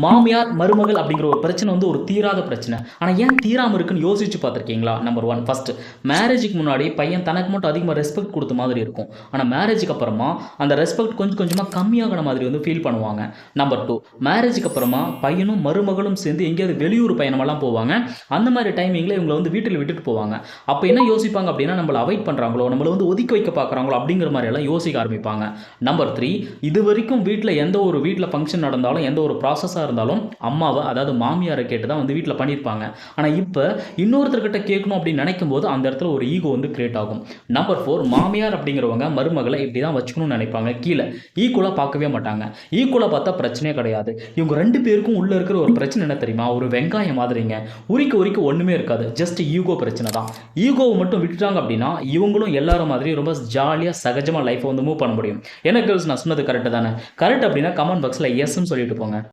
மாமியார் மருமகள் அப்படிங்கிற ஒரு பிரச்சனை வந்து ஒரு தீராத பிரச்சனை. ஆனால் ஏன் தீராமல் இருக்குன்னு யோசிச்சு பார்த்துருக்கீங்களா? நம்பர் ஒன், ஃபர்ஸ்ட் மேரேஜுக்கு முன்னாடி பையன் தனக்கு மட்டும் அதிகமாக ரெஸ்பெக்ட் கொடுத்த மாதிரி இருக்கும். ஆனால் மேரேஜுக்கு அப்புறமா அந்த ரெஸ்பெக்ட் கொஞ்சம் கொஞ்சமாக கம்மியாகிற மாதிரி வந்து ஃபீல் பண்ணுவாங்க. நம்பர் டூ, மேரேஜுக்கு அப்புறமா பையனும் மருமகளும் சேர்ந்து எங்கேயாவது வெளியூர் பயணமெல்லாம் போவாங்க. அந்த மாதிரி டைமிங்கில் இவங்களை வந்து வீட்டில் விட்டுட்டு போவாங்க. அப்போ என்ன யோசிப்பாங்க அப்படின்னா, நம்மளை அவாய்ட் பண்ணுறாங்களோ, நம்மளை வந்து ஒதுக்கி வைக்க பார்க்குறாங்களோ அப்படிங்கிற மாதிரி எல்லாம் யோசிக்க ஆரம்பிப்பாங்க. நம்பர் த்ரீ, இது வரைக்கும் வீட்டில் எந்த ஒரு வீட்டில் ஃபங்க்ஷன் நடந்தாலும் எந்த ஒரு ப்ராசஸாக இருந்தாலும் அம்மாவை, அதாவது மாமியாரை கேட்டு தான் வந்து வீட்டில் பண்ணியிருப்பாங்க. ஆனால் இப்போ இன்னொருத்தர்கிட்ட கேட்கணும் அப்படின்னு நினைக்கும் போது அந்த இடத்துல ஒரு ஈகோ வந்து கிரியேட் ஆகும். நம்பர் ஃபோர், மாமியார் அப்படிங்கிறவங்க மருமகளை இப்படி தான் வச்சுக்கணும்னு நினைப்பாங்க. கீழே ஈக்குவலாக பார்க்கவே மாட்டாங்க. ஈக்குவலாக பார்த்தா பிரச்சனையே கிடையாது. இவங்க ரெண்டு பேருக்கும் உள்ளே இருக்கிற ஒரு பிரச்சனை என்ன தெரியுமா? ஒரு வெங்காயம் மாதிரிங்க. உரிக்க உரிக்க ஒன்றுமே இருக்காது. ஜஸ்ட் ஈகோ பிரச்சனை தான். ஈகோவை மட்டும் விட்டுட்டாங்க அப்படின்னா இவங்களும் எல்லாரும் மாதிரி ரொம்ப ஜாலியாக சகஜமாக லைஃப்பை வந்து மூவ் பண்ண முடியும். என்ன கேர்ள்ஸ், நான் சொன்னது கரெக்டு தானே? கரெக்ட் அப்படின்னா கமெண்ட் பாக்ஸில் எஸ்ன்னு சொல்லிட்டு போங்க.